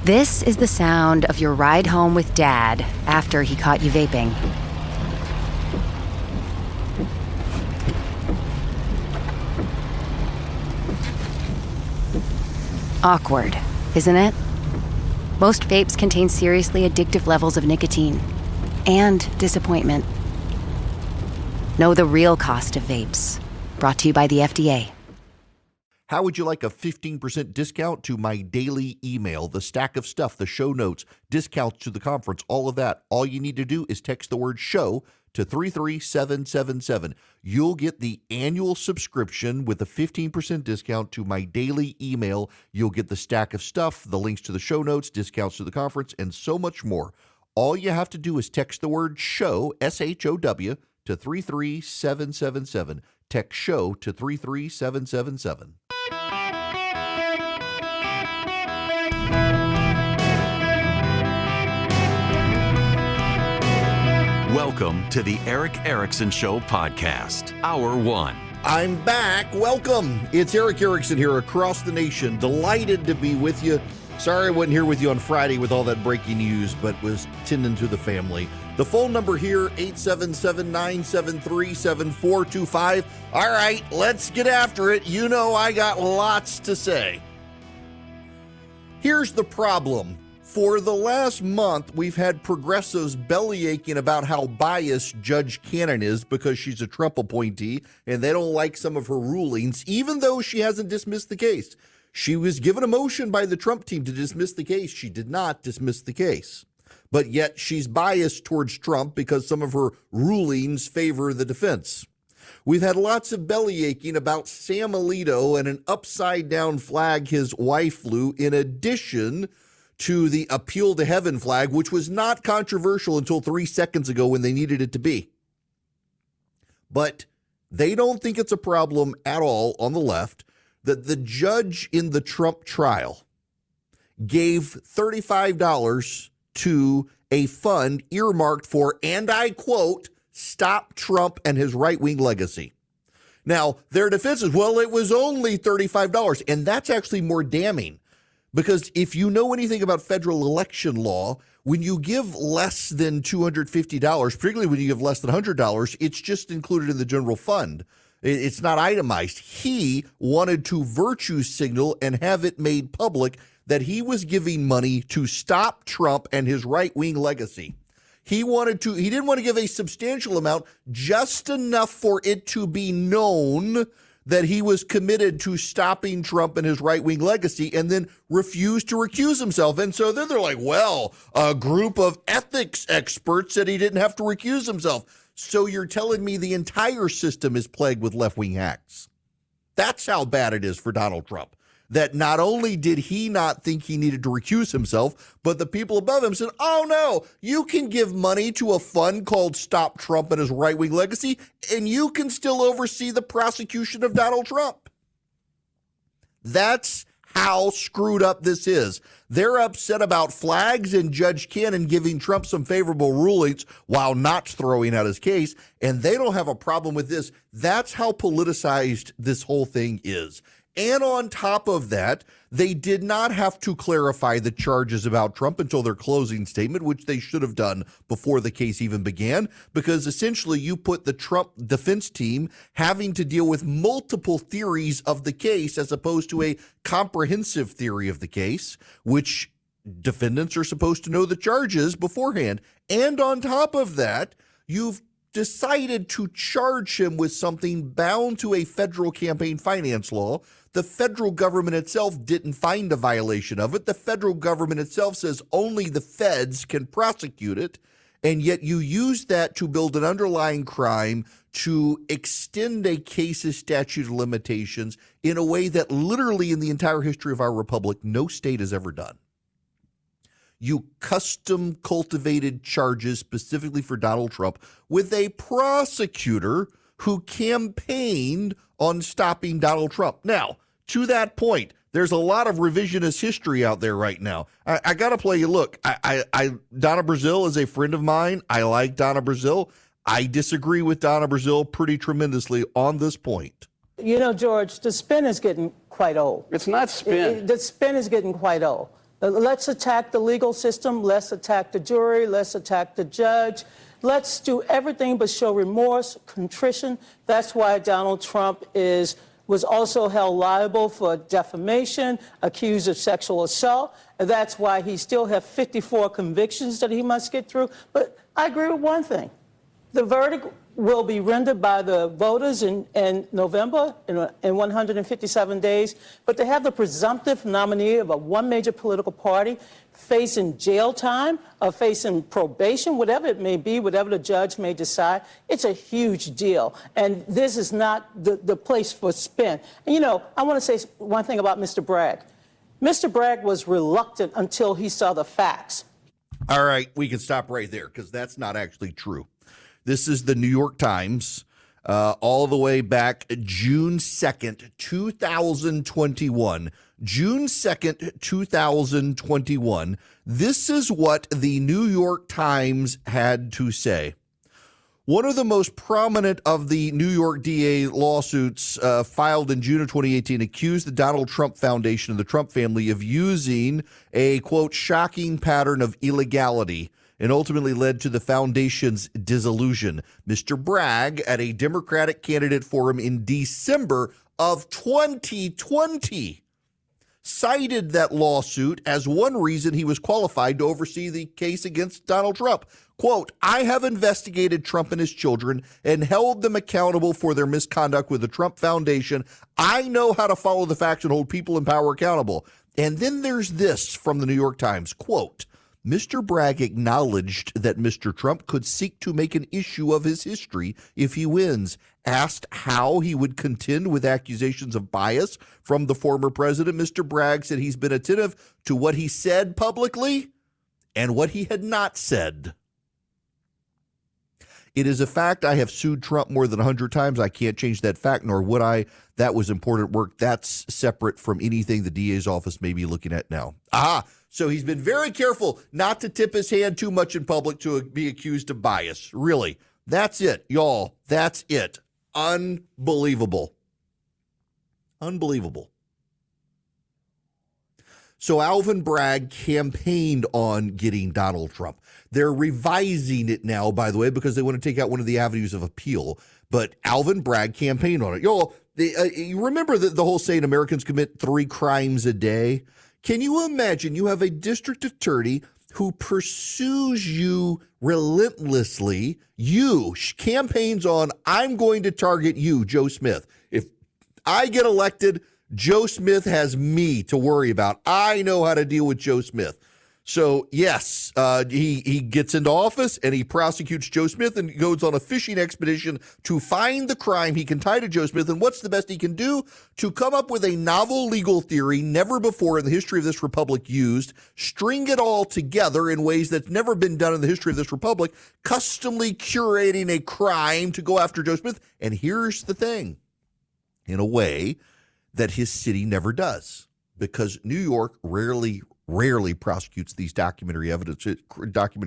This is the sound of your ride home with Dad after he caught you vaping. Awkward, isn't it? Most vapes contain seriously addictive levels of nicotine and disappointment. Know the real cost of vapes. Brought to you by the FDA. How would you like a 15% discount to my daily email, the stack of stuff, the show notes, discounts to the conference, all of that? All you need to do is text the word show to 33777. You'll get the annual subscription with a 15% discount to my daily email. You'll get the stack of stuff, the links to the show notes, discounts to the conference, and so much more. All you have to do is text the word show, SHOW, to 33777. Text show to 33777. Welcome to the Eric Erickson Show podcast, Hour 1. I'm back. Welcome. It's Eric Erickson here across the nation. Delighted to be with you. Sorry I wasn't here with you on Friday with all that breaking news, but was tending to the family. The phone number here, 877-973-7425. All right, let's get after it. You know I got lots to say. Here's the problem. For the last month, we've had progressives bellyaching about how biased Judge Cannon is because she's a Trump appointee and they don't like some of her rulings, even though she hasn't dismissed the case. She was given a motion by the Trump team to dismiss the case. She did not dismiss the case. But yet she's biased towards Trump because some of her rulings favor the defense. We've had lots of bellyaching about Sam Alito and an upside-down flag his wife flew, in addition to the appeal to heaven flag, which was not controversial until 3 seconds ago when they needed it to be. But they don't think it's a problem at all on the left that the judge in the Trump trial gave $35 to a fund earmarked for, and I quote, stop Trump and his right-wing legacy. Now, their defense is, well, it was only $35, and that's actually more damning. Because if you know anything about federal election law, when you give less than $250, particularly when you give less than $100, it's just included in the general fund. It's not itemized. He wanted to virtue signal and have it made public that he was giving money to stop Trump and his right-wing legacy. He didn't want to give a substantial amount, just enough for it to be known that he was committed to stopping Trump and his right-wing legacy, and then refused to recuse himself. And so then they're like, well, a group of ethics experts said he didn't have to recuse himself. So you're telling me the entire system is plagued with left-wing hacks. That's how bad it is for Donald Trump. That not only did he not think he needed to recuse himself, but the people above him said, oh no, you can give money to a fund called Stop Trump and His Right-Wing Legacy, and you can still oversee the prosecution of Donald Trump. That's how screwed up this is. They're upset about flags and Judge Cannon giving Trump some favorable rulings while not throwing out his case, and they don't have a problem with this. That's how politicized this whole thing is. And on top of that, they did not have to clarify the charges about Trump until their closing statement, which they should have done before the case even began, because essentially you put the Trump defense team having to deal with multiple theories of the case as opposed to a comprehensive theory of the case, which defendants are supposed to know the charges beforehand. And on top of that, you've decided to charge him with something bound to a federal campaign finance law. The federal government itself didn't find a violation of it. The federal government itself says only the feds can prosecute it. And yet you use that to build an underlying crime to extend a case's statute of limitations in a way that literally in the entire history of our republic, no state has ever done. You custom cultivated charges specifically for Donald Trump with a prosecutor who campaigned on stopping Donald Trump. Now, to that point, there's a lot of revisionist history out there right now. I got to play you. Look, Donna Brazile is a friend of mine. I like Donna Brazile. I disagree with Donna Brazile pretty tremendously on this point. You know, George, the spin is getting quite old. It's not spin. The spin is getting quite old. Let's attack the legal system. Let's attack the jury. Let's attack the judge. Let's do everything but show remorse, contrition. That's why Donald Trump was also held liable for defamation, accused of sexual assault. And that's why he still has 54 convictions that he must get through. But I agree with one thing. The verdict will be rendered by the voters in November in 157 days. But to have the presumptive nominee of one major political party facing jail time or facing probation, whatever it may be, whatever the judge may decide, it's a huge deal. And this is not the place for spin. And, you know, I want to say one thing about Mr. Bragg. Mr. Bragg was reluctant until he saw the facts. All right, we can stop right there because that's not actually true. This is the New York Times, all the way back June 2nd, 2021. June 2nd, 2021. This is what the New York Times had to say. One of the most prominent of the New York DA lawsuits filed in June of 2018 accused the Donald Trump Foundation and the Trump family of using a, quote, shocking pattern of illegality and ultimately led to the foundation's dissolution. Mr. Bragg, at a Democratic candidate forum in December of 2020, cited that lawsuit as one reason he was qualified to oversee the case against Donald Trump. Quote, I have investigated Trump and his children and held them accountable for their misconduct with the Trump Foundation. I know how to follow the facts and hold people in power accountable. And then there's this from the New York Times, quote, Mr. Bragg acknowledged that Mr. Trump could seek to make an issue of his history if he wins. Asked how he would contend with accusations of bias from the former president, Mr. Bragg said he's been attentive to what he said publicly and what he had not said. It is a fact I have sued Trump more than 100 times. I can't change that fact, nor would I. That was important work. That's separate from anything the DA's office may be looking at now. So he's been very careful not to tip his hand too much in public to be accused of bias. Really. That's it, y'all. That's it. Unbelievable. Unbelievable. So Alvin Bragg campaigned on getting Donald Trump. They're revising it now, by the way, because they want to take out one of the avenues of appeal. But Alvin Bragg campaigned on it. Y'all, you remember the whole saying Americans commit 3 crimes a day? Can you imagine you have a district attorney who pursues you relentlessly? You campaigns on, I'm going to target you, Joe Smith. If I get elected, Joe Smith has me to worry about. I know how to deal with Joe Smith. So, yes, he gets into office and he prosecutes Joe Smith and goes on a fishing expedition to find the crime he can tie to Joe Smith. And what's the best he can do? To come up with a novel legal theory never before in the history of this republic used, string it all together in ways that's never been done in the history of this republic, customly curating a crime to go after Joe Smith. And here's the thing, in a way that his city never does, because New York rarely prosecutes these documentary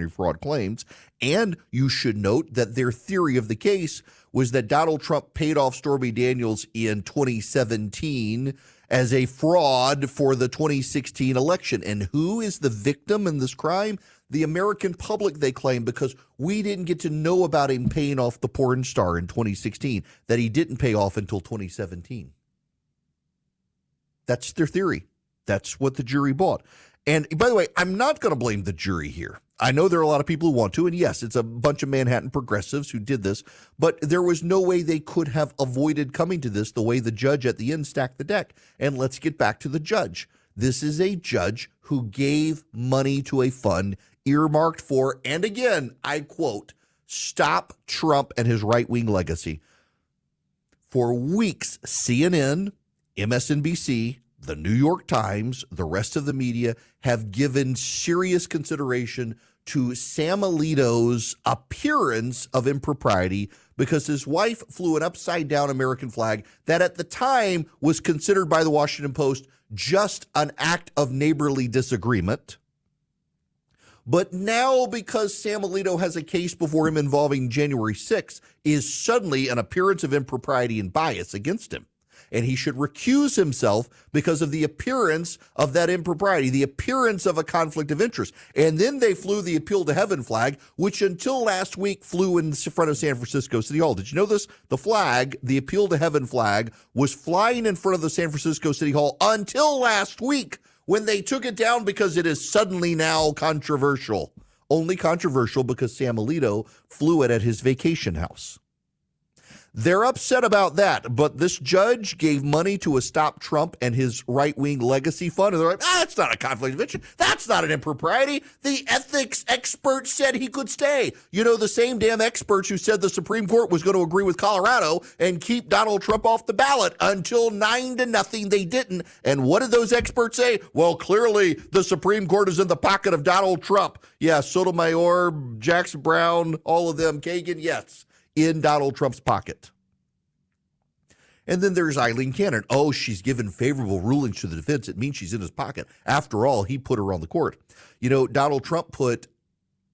fraud claims. And you should note that their theory of the case was that Donald Trump paid off Stormy Daniels in 2017 as a fraud for the 2016 election. And who is the victim in this crime? The American public, they claim, because we didn't get to know about him paying off the porn star in 2016, that he didn't pay off until 2017. That's their theory. That's what the jury bought. And by the way, I'm not going to blame the jury here. I know there are a lot of people who want to, and yes, it's a bunch of Manhattan progressives who did this, but there was no way they could have avoided coming to this the way the judge at the end stacked the deck. And let's get back to the judge. This is a judge who gave money to a fund earmarked for, and again, I quote, stop Trump and his right-wing legacy. For weeks, CNN, MSNBC, the New York Times, the rest of the media have given serious consideration to Sam Alito's appearance of impropriety because his wife flew an upside-down American flag that at the time was considered by the Washington Post just an act of neighborly disagreement. But now, because Sam Alito has a case before him involving January 6th, is suddenly an appearance of impropriety and bias against him. and he should recuse himself because of the appearance of that impropriety, the appearance of a conflict of interest. And then they flew the appeal to heaven flag, which until last week flew in front of San Francisco City Hall. Did you know this? The flag, the appeal to heaven flag, was flying in front of the San Francisco City Hall until last week, when they took it down because it is suddenly now controversial. Only controversial because Sam Alito flew it at his vacation house. They're upset about that, but this judge gave money to a Stop Trump and his right-wing legacy fund, and they're like, that's not a conflict of interest. That's not an impropriety. The ethics expert said he could stay. You know, the same damn experts who said the Supreme Court was going to agree with Colorado and keep Donald Trump off the ballot until 9-0, they didn't. And what did those experts say? Well, clearly the Supreme Court is in the pocket of Donald Trump. Yeah, Sotomayor, Jackson Brown, all of them, Kagan, yes, in Donald Trump's pocket. And then there's Eileen Cannon. Oh, she's given favorable rulings to the defense. It means she's in his pocket. After all, he put her on the court. You know, Donald Trump put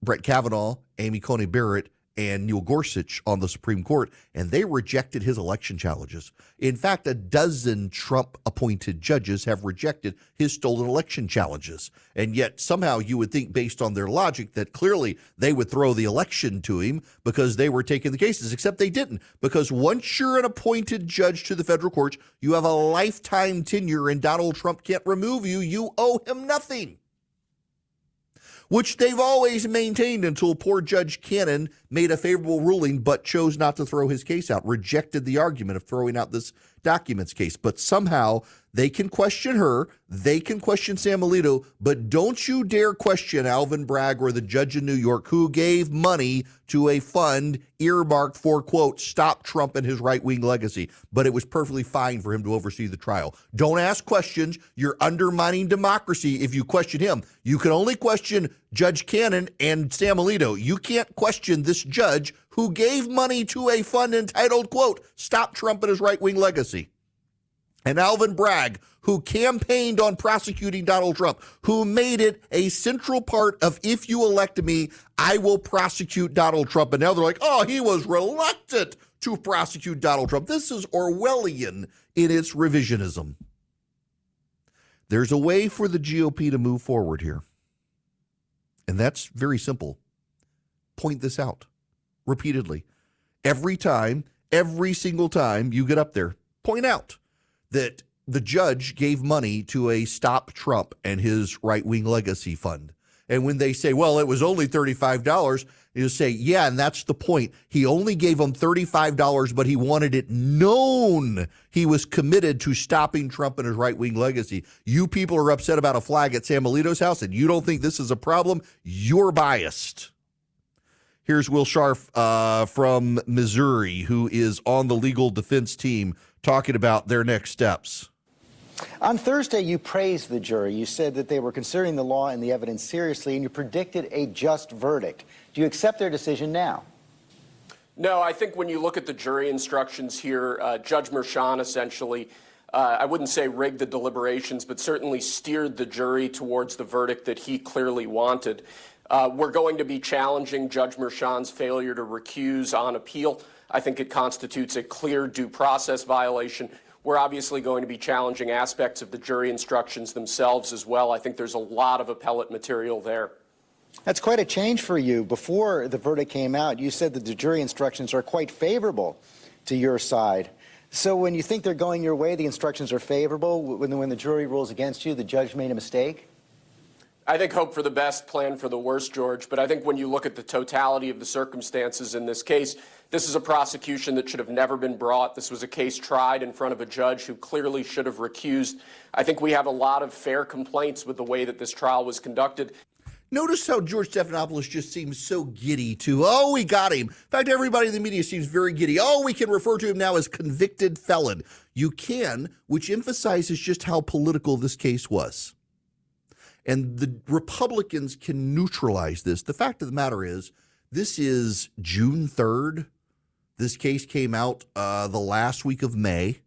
Brett Kavanaugh, Amy Coney Barrett, and Neil Gorsuch on the Supreme Court, and they rejected his election challenges. In fact, a dozen Trump-appointed judges have rejected his stolen election challenges. And yet somehow you would think, based on their logic, that clearly they would throw the election to him because they were taking the cases, except they didn't. Because once you're an appointed judge to the federal courts, you have a lifetime tenure, and Donald Trump can't remove you. You owe him nothing, which they've always maintained until poor Judge Cannon made a favorable ruling but chose not to throw his case out, rejected the argument of throwing out this documents case. But somehow they can question her, they can question Sam Alito, but don't you dare question Alvin Bragg or the judge in New York who gave money to a fund earmarked for, quote, Stop Trump and his right-wing legacy. But it was perfectly fine for him to oversee the trial. Don't ask questions. You're undermining democracy if you question him. You can only question Judge Cannon and Sam Alito. You can't question this judge who gave money to a fund entitled, quote, Stop Trump and his right-wing legacy. And Alvin Bragg, who campaigned on prosecuting Donald Trump, who made it a central part of, if you elect me, I will prosecute Donald Trump. And now they're like, oh, he was reluctant to prosecute Donald Trump. This is Orwellian in its revisionism. There's a way for the GOP to move forward here. And that's very simple. Point this out repeatedly. Every time, every single time you get up there, point out that the judge gave money to a Stop Trump and his right-wing legacy fund. And when they say, well, it was only $35, you say, yeah, and that's the point. He only gave them $35, but he wanted it known he was committed to stopping Trump and his right-wing legacy. You people are upset about a flag at Sam Alito's house, and you don't think this is a problem? You're biased. Here's Will Scharf from Missouri, who is on the legal defense team, talking about their next steps. On Thursday, you praised the jury. You said that they were considering the law and the evidence seriously, and you predicted a just verdict. Do you accept their decision now? No, I think when you look at the jury instructions here, Judge Merchan essentially, I wouldn't say rigged the deliberations, but certainly steered the jury towards the verdict that he clearly wanted. We're going to be challenging Judge Merchan's failure to recuse on appeal. I think it constitutes a clear due process violation. We're obviously going to be challenging aspects of the jury instructions themselves as well. I think there's a lot of appellate material there. That's quite a change for you. Before the verdict came out, you said that the jury instructions are quite favorable to your side. So when you think they're going your way, the instructions are favorable. When the jury rules against you, the judge made a mistake? I think hope for the best, plan for the worst, George. But I think when you look at the totality of the circumstances in this case, this is a prosecution that should have never been brought. This was a case tried in front of a judge who clearly should have recused. I think we have a lot of fair complaints with the way that this trial was conducted. Notice how George Stephanopoulos just seems so giddy to, oh, we got him. In fact, everybody in the media seems very giddy. Oh, we can refer to him now as convicted felon. You can, which emphasizes just how political this case was. And the Republicans can neutralize this. The fact of the matter is, this is June 3rd. This case came out the last week of May.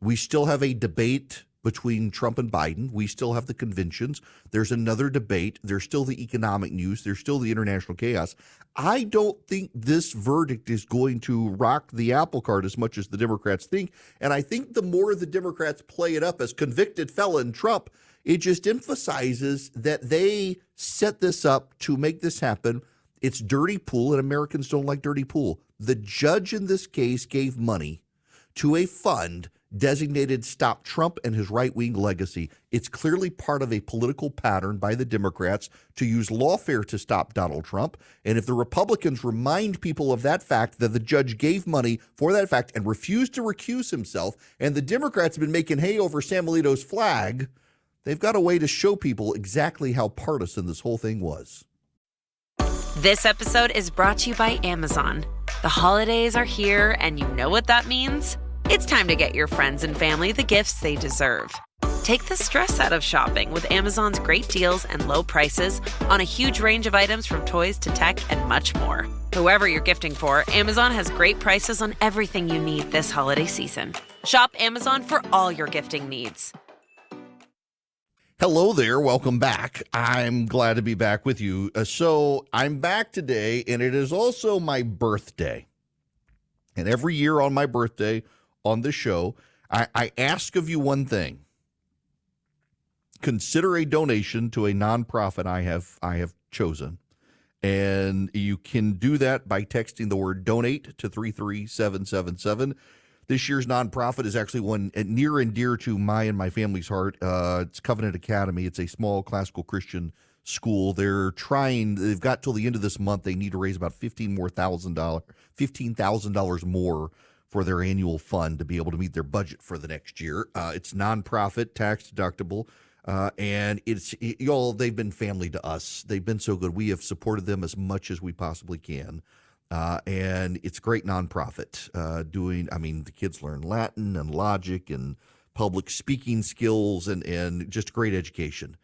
We still have a debate between Trump and Biden. We still have the conventions. There's another debate. There's still the economic news. There's still the international chaos. I don't think this verdict is going to rock the apple cart as much as the Democrats think. And I think the more the Democrats play it up as convicted felon Trump, it just emphasizes that they set this up to make this happen. It's dirty pool, and Americans don't like dirty pool. The judge in this case gave money to a fund designated Stop Trump and His Right-Wing Legacy. It's clearly part of a political pattern by the Democrats to use lawfare to stop Donald Trump. And if the Republicans remind people of that fact, that the judge gave money for that fact and refused to recuse himself, and the Democrats have been making hay over Sam Alito's flag, they've got a way to show people exactly how partisan this whole thing was. This episode is brought to you by Amazon. The holidays are here, and you know what that means. It's time to get your friends and family the gifts they deserve. Take the stress out of shopping with Amazon's great deals and low prices on a huge range of items from toys to tech and much more. Whoever you're gifting for, Amazon has great prices on everything you need this holiday season. Shop Amazon for all your gifting needs. Hello there. Welcome back. I'm glad to be back with you. So I'm back today, and it is also my birthday. And every year on my birthday on the show, I ask of you one thing. Consider a donation to a nonprofit I have chosen. And you can do that by texting the word donate to 33777. This year's nonprofit is actually one near and dear to my and my family's heart. It's Covenant Academy. It's a small classical Christian school. They've got till the end of this month. They need to raise about $15,000 more for their annual fund to be able to meet their budget for the next year. It's nonprofit, tax deductible. And they've been family to us. They've been so good. We have supported them as much as we possibly can. And it's a great nonprofit the kids learn Latin and logic and public speaking skills and just great education.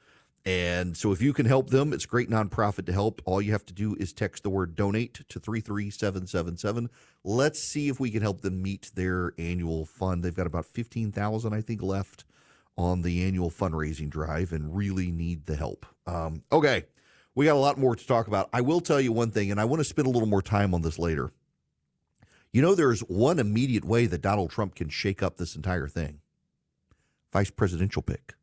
And so if you can help them, it's a great nonprofit to help. All you have to do is text the word donate to 33777. Let's see if we can help them meet their annual fund. They've got about $15,000, I think, left on the annual fundraising drive and really need the help. Okay. We got a lot more to talk about. I will tell you one thing, and I want to spend a little more time on this later. There's one immediate way that Donald Trump can shake up this entire thing. Vice presidential pick.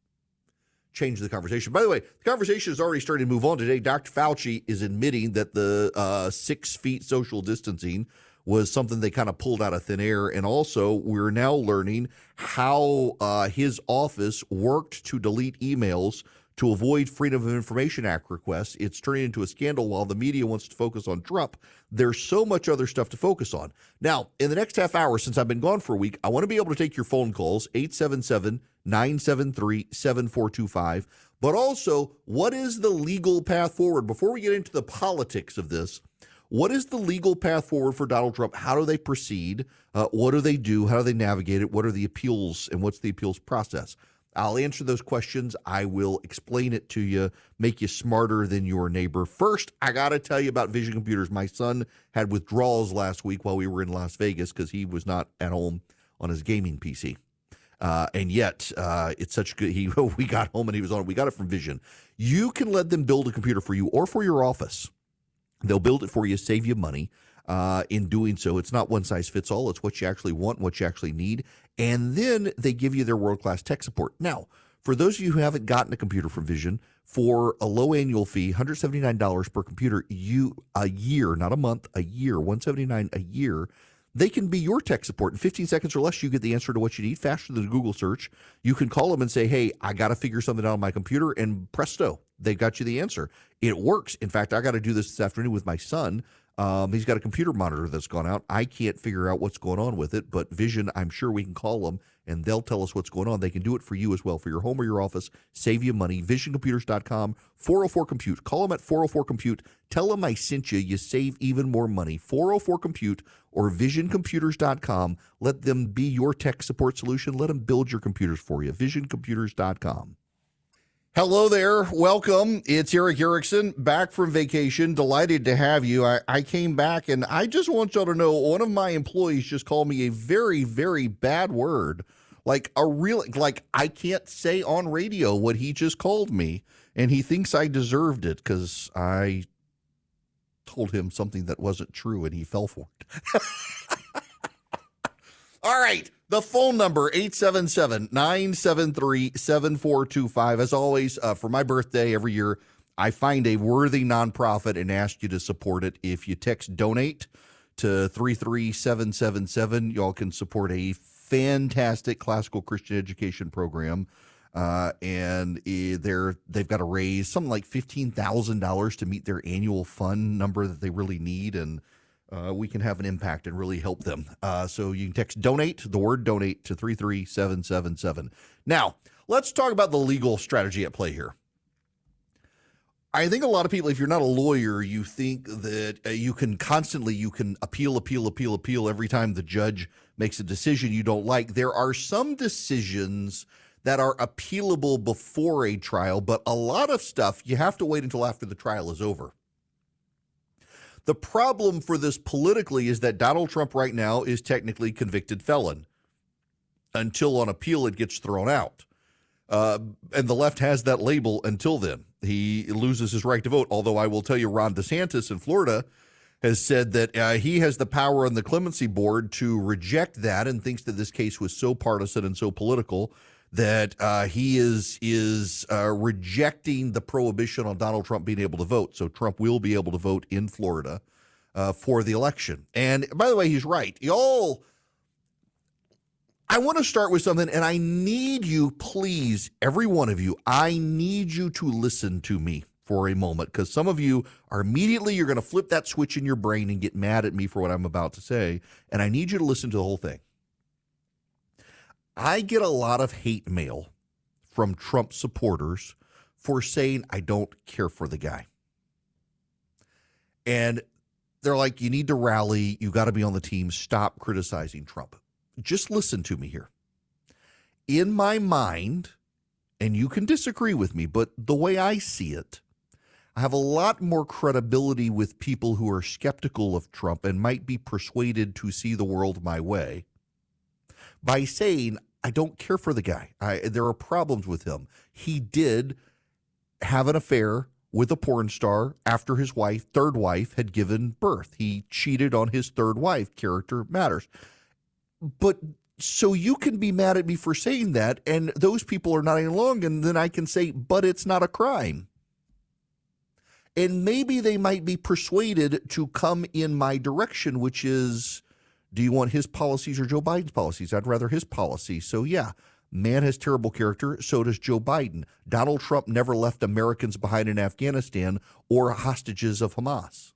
Change the conversation. By the way, the conversation is already starting to move on today. Dr. Fauci is admitting that the 6 feet social distancing was something they kind of pulled out of thin air. And also, we're now learning how his office worked to delete emails to avoid Freedom of Information Act requests. It's turning into a scandal while the media wants to focus on Trump. There's so much other stuff to focus on. Now, in the next half hour, since I've been gone for a week, I want to be able to take your phone calls, 877-973-7425. But also, what is the legal path forward? Before we get into the politics of this, what is the legal path forward for Donald Trump? How do they proceed? What do they do? How do they navigate it? What are the appeals, and what's the appeals process? I'll answer those questions. I will explain it to you, make you smarter than your neighbor. First, I got to tell you about Vision Computers. My son had withdrawals last week while we were in Las Vegas because he was not at home on his gaming PC. And yet, it's such good. We got home and he was on it. We got it from Vision. You can let them build a computer for you or for your office. They'll build it for you, save you money. In doing so, it's not one size fits all. It's what you actually want, what you actually need. And then they give you their world-class tech support. Now, for those of you who haven't gotten a computer from Vision, for a low annual fee, $179 per computer, a year, not a month, a year, $179 a year, they can be your tech support. In 15 seconds or less, you get the answer to what you need, faster than a Google search. You can call them and say, hey, I got to figure something out on my computer, and presto, they've got you the answer. It works. In fact, I got to do this afternoon with my son. He's got a computer monitor that's gone out. I can't figure out what's going on with it, but Vision, I'm sure we can call them, and they'll tell us what's going on. They can do it for you as well, for your home or your office. Save you money. VisionComputers.com, 404-COMPUTE. Call them at 404-COMPUTE. Tell them I sent you. You save even more money. 404-COMPUTE or VisionComputers.com. Let them be your tech support solution. Let them build your computers for you. VisionComputers.com. Hello there. Welcome. It's Eric Erickson, back from vacation. Delighted to have you. I came back, and I just want y'all to know one of my employees just called me a very, very bad word Like I can't say on radio what he just called me, and he thinks I deserved it because I told him something that wasn't true, and he fell for it. All right. The phone number, 877-973-7425. As always, for my birthday every year, I find a worthy nonprofit and ask you to support it. If you text DONATE to 33777, y'all can support a fantastic classical Christian education program. And they've got to raise something like $15,000 to meet their annual fund number that they really need. And we can have an impact and really help them. So you can text DONATE, the word DONATE, to 33777. Now, let's talk about the legal strategy at play here. I think a lot of people, if you're not a lawyer, you think that you can appeal every time the judge makes a decision you don't like. There are some decisions that are appealable before a trial, but a lot of stuff you have to wait until after the trial is over. The problem for this politically is that Donald Trump right now is technically convicted felon. Until on appeal it gets thrown out. And the left has that label until then. He loses his right to vote, although I will tell you Ron DeSantis in Florida has said that he has the power on the clemency board to reject that and thinks that this case was so partisan and so political that he is rejecting the prohibition on Donald Trump being able to vote. So Trump will be able to vote in Florida for the election. And by the way, he's right. Y'all, I want to start with something, and I need you, please, every one of you, I need you to listen to me for a moment, because some of you are immediately, you're going to flip that switch in your brain and get mad at me for what I'm about to say, and I need you to listen to the whole thing. I get a lot of hate mail from Trump supporters for saying I don't care for the guy. And they're like, you need to rally, you got to be on the team, stop criticizing Trump. Just listen to me here. In my mind, and you can disagree with me, but the way I see it, I have a lot more credibility with people who are skeptical of Trump and might be persuaded to see the world my way by saying, I don't care for the guy. There are problems with him. He did have an affair with a porn star after his third wife had given birth. He cheated on his third wife. Character matters. But so you can be mad at me for saying that, and those people are not any longer, and then I can say, but it's not a crime. And maybe they might be persuaded to come in my direction, which is, do you want his policies or Joe Biden's policies? I'd rather his policies. So yeah, man has terrible character. So does Joe Biden. Donald Trump never left Americans behind in Afghanistan or hostages of Hamas.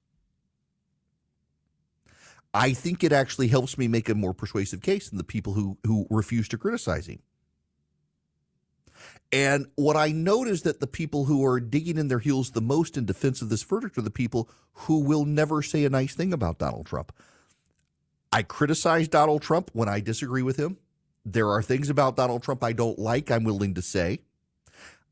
I think it actually helps me make a more persuasive case than the people who refuse to criticize him. And what I notice that the people who are digging in their heels the most in defense of this verdict are the people who will never say a nice thing about Donald Trump. I criticize Donald Trump when I disagree with him. There are things about Donald Trump I don't like, I'm willing to say.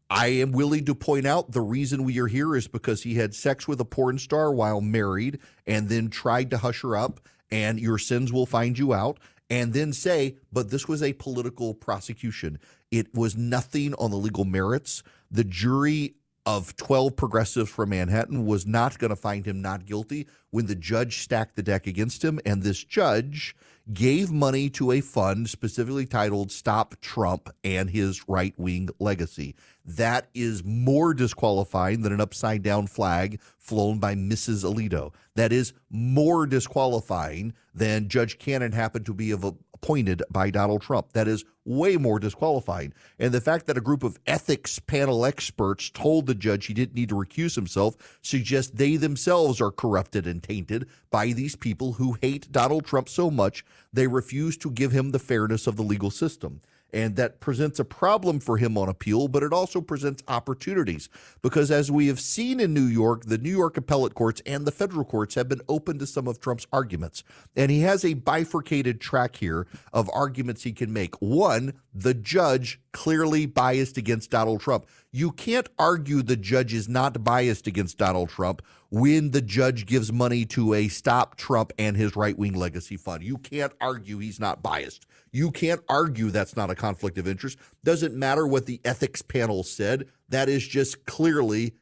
I am willing to point out the reason we are here is because he had sex with a porn star while married and then tried to hush her up, and your sins will find you out, and then say, but this was a political prosecution. It was nothing on the legal merits. The jury of 12 progressives from Manhattan was not going to find him not guilty when the judge stacked the deck against him, and this judge gave money to a fund specifically titled Stop Trump and His Right-Wing Legacy. That is more disqualifying than an upside-down flag flown by Mrs. Alito. That is more disqualifying than Judge Cannon happened to be appointed by Donald Trump. That is way more disqualifying. And the fact that a group of ethics panel experts told the judge he didn't need to recuse himself suggests they themselves are corrupted and tainted by these people who hate Donald Trump so much they refuse to give him the fairness of the legal system. And that presents a problem for him on appeal, but it also presents opportunities because as we have seen in New York, the New York appellate courts and the federal courts have been open to some of Trump's arguments. And he has a bifurcated track here of arguments he can make. One, the judge clearly biased against Donald Trump. You can't argue the judge is not biased against Donald Trump when the judge gives money to a Stop Trump and His Right-Wing Legacy Fund. You can't argue he's not biased. You can't argue that's not a conflict of interest. Doesn't matter what the ethics panel said. That is just clearly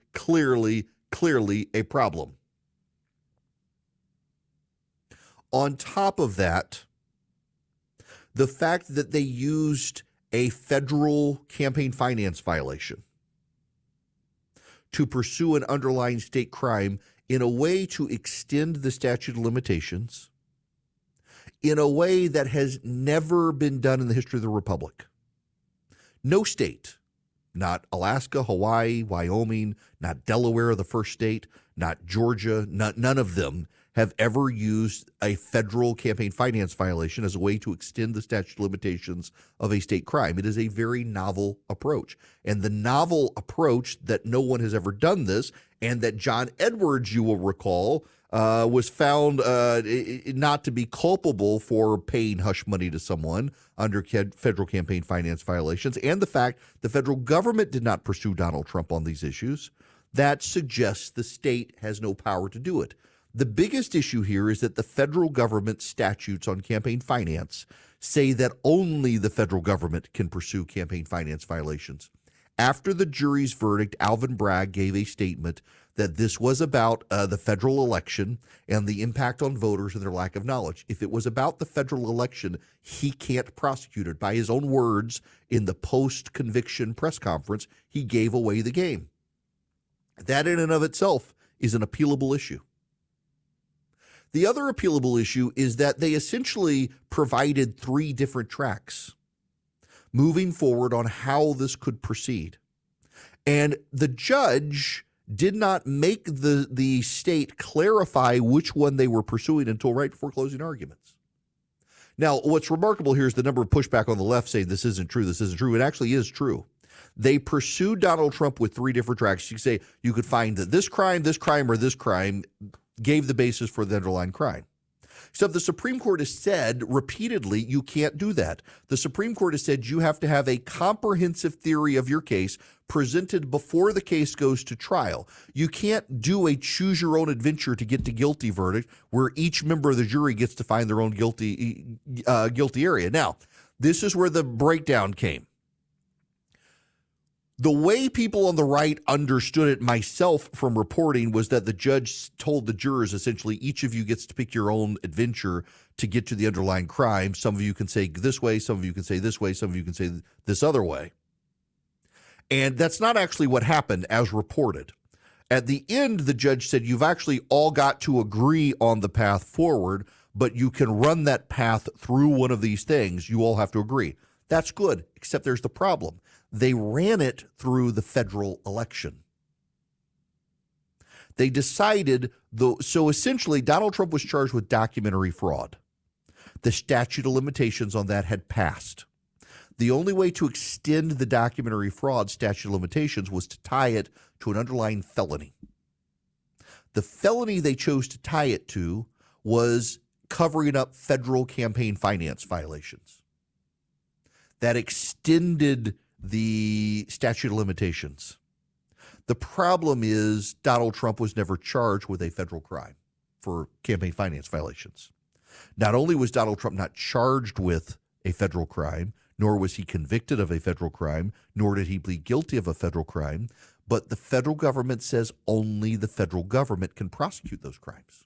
a problem. On top of that, the fact that they used a federal campaign finance violation to pursue an underlying state crime in a way to extend the statute of limitations in a way that has never been done in the history of the Republic. No state, not Alaska, Hawaii, Wyoming, not Delaware, the first state, not Georgia, none of them have ever used a federal campaign finance violation as a way to extend the statute of limitations of a state crime. It is a very novel approach. And the novel approach that no one has ever done this, and that John Edwards, you will recall, was found not to be culpable for paying hush money to someone under federal campaign finance violations, and the fact the federal government did not pursue Donald Trump on these issues, that suggests the state has no power to do it. The biggest issue here is that the federal government statutes on campaign finance say that only the federal government can pursue campaign finance violations. After the jury's verdict, Alvin Bragg gave a statement that this was about the federal election and the impact on voters and their lack of knowledge. If it was about the federal election, he can't prosecute it. By his own words, in the post-conviction press conference, he gave away the game. That in and of itself is an appealable issue. The other appealable issue is that they essentially provided 3 different tracks moving forward on how this could proceed. And the judge did not make the state clarify which one they were pursuing until right before closing arguments. Now, what's remarkable here is the number of pushback on the left saying this isn't true, this isn't true. It actually is true. They pursued Donald Trump with 3 different tracks. You could say you could find that this crime, or this crime gave the basis for the underlying crime. So the Supreme Court has said repeatedly you can't do that. The Supreme Court has said you have to have a comprehensive theory of your case presented before the case goes to trial. You can't do a choose-your-own-adventure to get to guilty verdict where each member of the jury gets to find their own guilty area. Now, this is where the breakdown came. The way people on the right understood it, myself from reporting, was that the judge told the jurors essentially each of you gets to pick your own adventure to get to the underlying crime. Some of you can say this way, some of you can say this way, some of you can say this other way. And that's not actually what happened as reported. At the end, the judge said you've actually all got to agree on the path forward, but you can run that path through one of these things. You all have to agree. That's good, except there's the problem. They ran it through the federal election. They decided, so essentially Donald Trump was charged with documentary fraud. The statute of limitations on that had passed. The only way to extend the documentary fraud statute of limitations was to tie it to an underlying felony. The felony they chose to tie it to was covering up federal campaign finance violations. That extended the statute of limitations. The problem is Donald Trump was never charged with a federal crime for campaign finance violations. Not only was Donald Trump not charged with a federal crime, nor was he convicted of a federal crime, nor did he plead guilty of a federal crime, but the federal government says only the federal government can prosecute those crimes.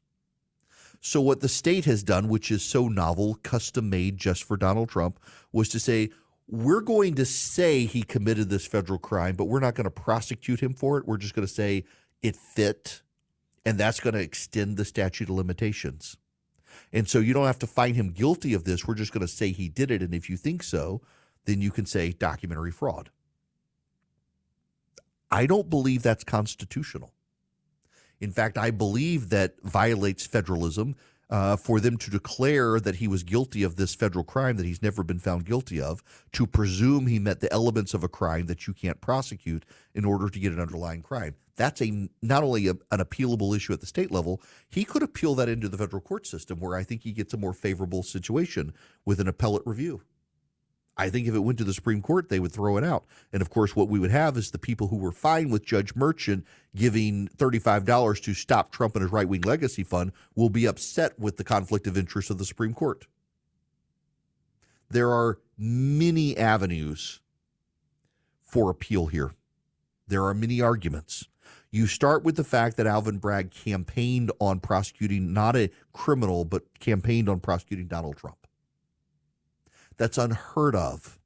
So what the state has done, which is so novel, custom made just for Donald Trump, was to say, we're going to say he committed this federal crime, but we're not going to prosecute him for it. We're just going to say it fit, and that's going to extend the statute of limitations. And so you don't have to find him guilty of this. We're just going to say he did it, and if you think so, then you can say documentary fraud. I don't believe that's constitutional. In fact, I believe that violates federalism for them to declare that he was guilty of this federal crime that he's never been found guilty of, to presume he met the elements of a crime that you can't prosecute in order to get an underlying crime. That's not only an appealable issue at the state level, he could appeal that into the federal court system where I think he gets a more favorable situation with an appellate review. I think if it went to the Supreme Court, they would throw it out. And, of course, what we would have is the people who were fine with Judge Merchant giving $35 to stop Trump and his right-wing legacy fund will be upset with the conflict of interest of the Supreme Court. There are many avenues for appeal here. There are many arguments. You start with the fact that Alvin Bragg campaigned on prosecuting, not a criminal, but campaigned on prosecuting Donald Trump. That's unheard of.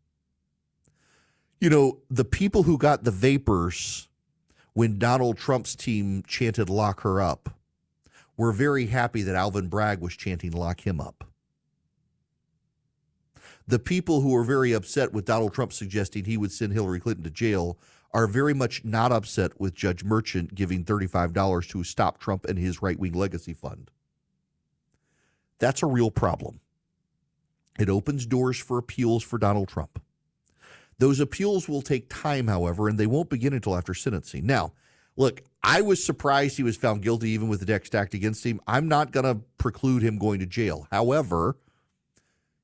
You know, the people who got the vapors when Donald Trump's team chanted "lock her up" were very happy that Alvin Bragg was chanting "lock him up." The people who were very upset with Donald Trump suggesting he would send Hillary Clinton to jail are very much not upset with Judge Merchant giving $35 to stop Trump and his right-wing legacy fund. That's a real problem. It opens doors for appeals for Donald Trump. Those appeals will take time, however, and they won't begin until after sentencing. Now, look, I was surprised he was found guilty even with the deck stacked against him. I'm not going to preclude him going to jail. However,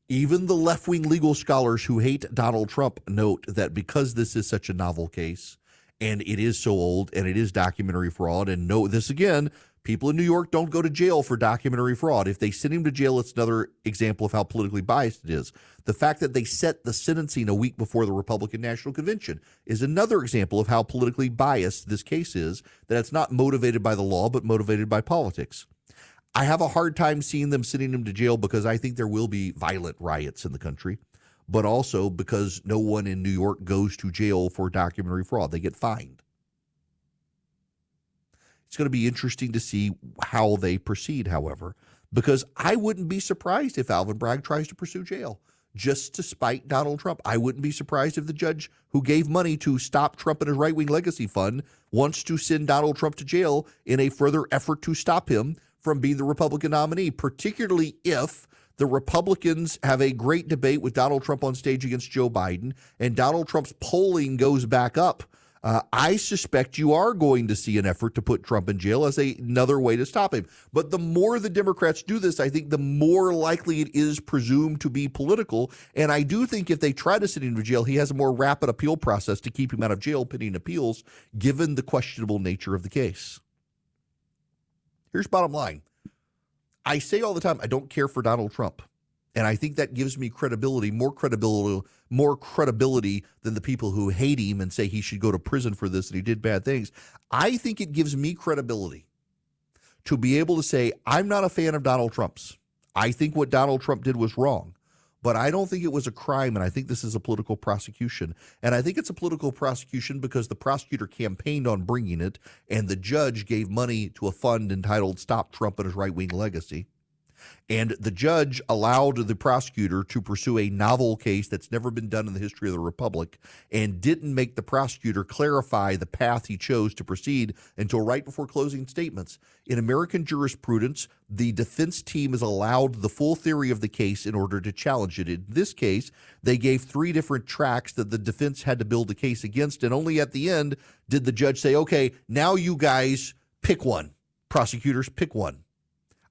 even the left-wing legal scholars who hate Donald Trump note that because this is such a novel case and it is so old and it is documentary fraud, and note this again, people in New York don't go to jail for documentary fraud. If they send him to jail, it's another example of how politically biased it is. The fact that they set the sentencing a week before the Republican National Convention is another example of how politically biased this case is, that it's not motivated by the law but motivated by politics. I have a hard time seeing them sending him to jail because I think there will be violent riots in the country, but also because no one in New York goes to jail for documentary fraud. They get fined. It's going to be interesting to see how they proceed, however, because I wouldn't be surprised if Alvin Bragg tries to pursue jail just to spite Donald Trump. I wouldn't be surprised if the judge who gave money to stop Trump and his right-wing legacy fund wants to send Donald Trump to jail in a further effort to stop him from being the Republican nominee, particularly if the Republicans have a great debate with Donald Trump on stage against Joe Biden and Donald Trump's polling goes back up. I suspect you are going to see an effort to put Trump in jail as another way to stop him. But the more the Democrats do this, I think the more likely it is presumed to be political. And I do think if they try to send him to jail, he has a more rapid appeal process to keep him out of jail pending appeals, given the questionable nature of the case. Here's bottom line. I say all the time, I don't care for Donald Trump. And I think that gives me credibility, more credibility than the people who hate him and say he should go to prison for this and he did bad things. I think it gives me credibility to be able to say, I'm not a fan of Donald Trump's. I think what Donald Trump did was wrong. But I don't think it was a crime, and I think this is a political prosecution. And I think it's a political prosecution because the prosecutor campaigned on bringing it, and the judge gave money to a fund entitled Stop Trump and His Right-Wing Legacy. And the judge allowed the prosecutor to pursue a novel case that's never been done in the history of the Republic and didn't make the prosecutor clarify the path he chose to proceed until right before closing statements. In American jurisprudence, the defense team is allowed the full theory of the case in order to challenge it. In this case, they gave 3 different tracks that the defense had to build a case against, and only at the end did the judge say, okay, now you guys pick one. Prosecutors, pick one.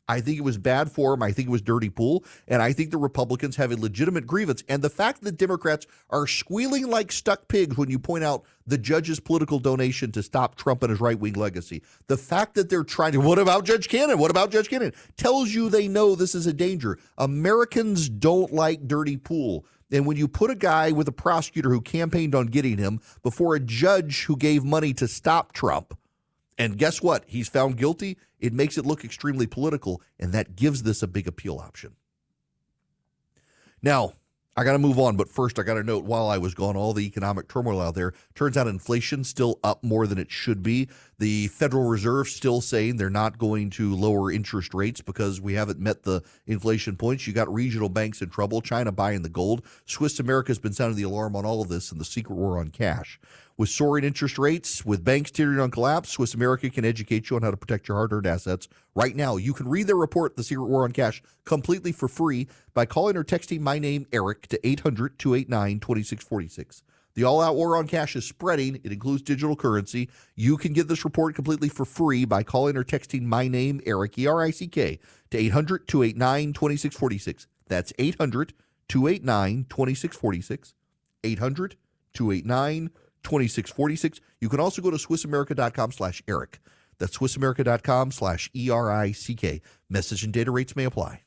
I think it was bad form. I think it was dirty pool. And I think the Republicans have a legitimate grievance. And the fact that Democrats are squealing like stuck pigs when you point out the judge's political donation to stop Trump and his right-wing legacy, the fact that they're trying to, what about Judge Cannon? What about Judge Cannon? Tells you they know this is a danger. Americans don't like dirty pool. And when you put a guy with a prosecutor who campaigned on getting him before a judge who gave money to stop Trump, and guess what? He's found guilty. It makes it look extremely political, and that gives this a big appeal option. Now, I got to move on, but first I got to note, while I was gone, all the economic turmoil out there, turns out inflation's still up more than it should be. The Federal Reserve still saying they're not going to lower interest rates because we haven't met the inflation points. You got regional banks in trouble, China buying the gold. Swiss America's been sounding the alarm on all of this and the secret war on cash. With soaring interest rates, with banks teetering on collapse, Swiss America can educate you on how to protect your hard-earned assets right now. You can read their report, The Secret War on Cash, completely for free by calling or texting my name, Eric, to 800-289-2646. The all-out war on cash is spreading. It includes digital currency. You can get this report completely for free by calling or texting my name, Eric, E-R-I-C-K, to 800-289-2646. That's 800-289-2646. 800-289-2646. You can also go to SwissAmerica.com/Eric. That's SwissAmerica.com/ERICK. Message and data rates may apply.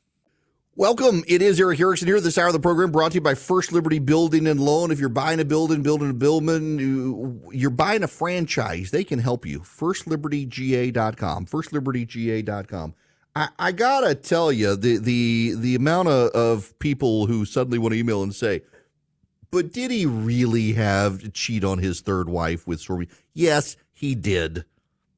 Welcome. It is Eric Erickson here. This hour of the program brought to you by First Liberty Building and Loan. If you're buying a building, building a building, you're buying a franchise, they can help you. FirstLibertyGA.com. FirstLibertyGA.com. I gotta tell you, the amount of people who suddenly want to email and say, but did he really have cheat on his third wife with Stormy? Yes, he did.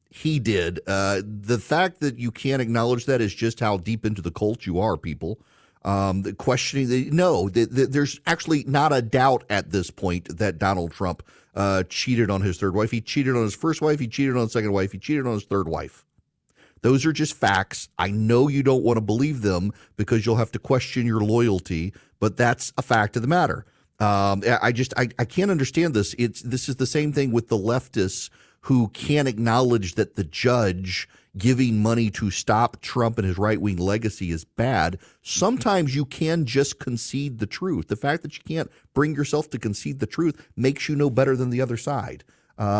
He did. The fact that you can't acknowledge that is just how deep into the cult you are, people. The questioning, there's actually not a doubt at this point that Donald Trump cheated on his third wife. He cheated on his first wife. He cheated on his second wife. He cheated on his third wife. Those are just facts. I know you don't want to believe them because you'll have to question your loyalty, but that's a fact of the matter. I can't understand this. This is the same thing with the leftists who can't acknowledge that the judge giving money to stop Trump and his right-wing legacy is bad. Sometimes you can just concede the truth. The fact that you can't bring yourself to concede the truth makes you no better than the other side.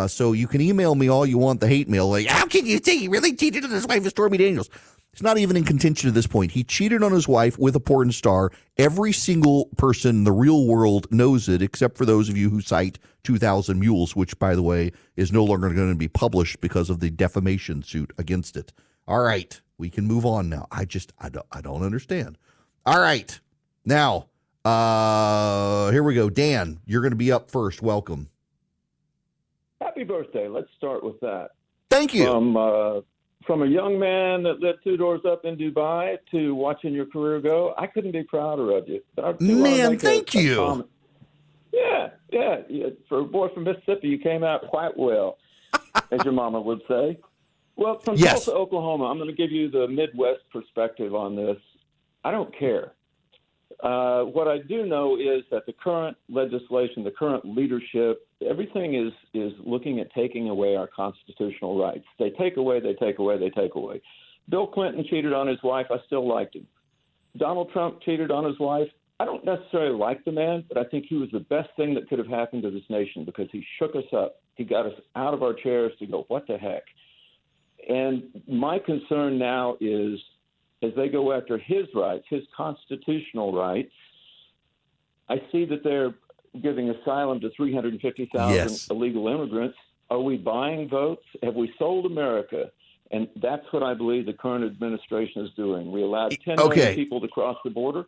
So you can email me all you want, the hate mail, like, how can you say he really cheated on his wife with Stormy Daniels? It's not even in contention at this point. He cheated on his wife with a porn star. Every single person in the real world knows it, except for those of you who cite 2,000 Mules, which, by the way, is no longer going to be published because of the defamation suit against it. All right, we can move on now. I don't understand. All right, now, here we go. Dan, you're going to be up first. Welcome. Happy birthday. Let's start with that. Thank you. From a young man that lived two doors up in Dubai to watching your career go, I couldn't be prouder of you. Man, thank you. Yeah. For a boy from Mississippi, you came out quite well, as your mama would say. Well, from Tulsa, Oklahoma, I'm going to give you the Midwest perspective on this. I don't care. What I do know is that the current legislation, the current leadership, everything is looking at taking away our constitutional rights. They take away, they take away, they take away. Bill Clinton cheated on his wife. I still liked him. Donald Trump cheated on his wife. I don't necessarily like the man, but I think he was the best thing that could have happened to this nation because he shook us up. He got us out of our chairs to go, what the heck? And my concern now is, as they go after his rights, his constitutional rights, I see that they're giving asylum to 350,000 illegal immigrants. Are we buying votes? Have we sold America? And that's what I believe the current administration is doing. We allowed 10 million people to cross the border.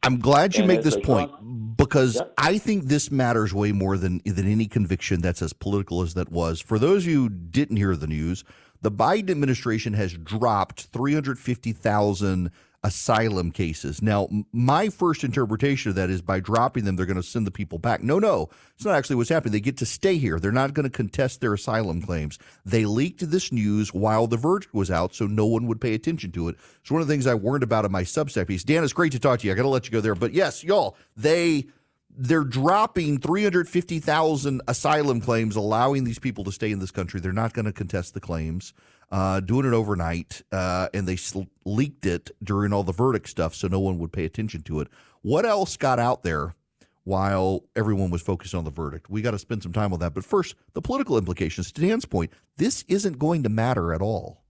I'm glad you make this point because I think this matters way more than any conviction that's as political as that was. For those of you who didn't hear the news, the Biden administration has dropped 350,000 asylum cases. Now, my first interpretation of that is by dropping them, they're going to send the people back. No, it's not actually what's happening. They get to stay here. They're not going to contest their asylum claims. They leaked this news while the verdict was out, so no one would pay attention to it. It's one of the things I warned about in my Substack piece. Dan, it's great to talk to you. I got to let you go there. But yes, y'all, they're dropping 350,000 asylum claims, allowing these people to stay in this country. They're not going to contest the claims, doing it overnight, and they leaked it during all the verdict stuff so no one would pay attention to it. What else got out there while everyone was focused on the verdict? We got to spend some time on that. But first, the political implications. To Dan's point, this isn't going to matter at all.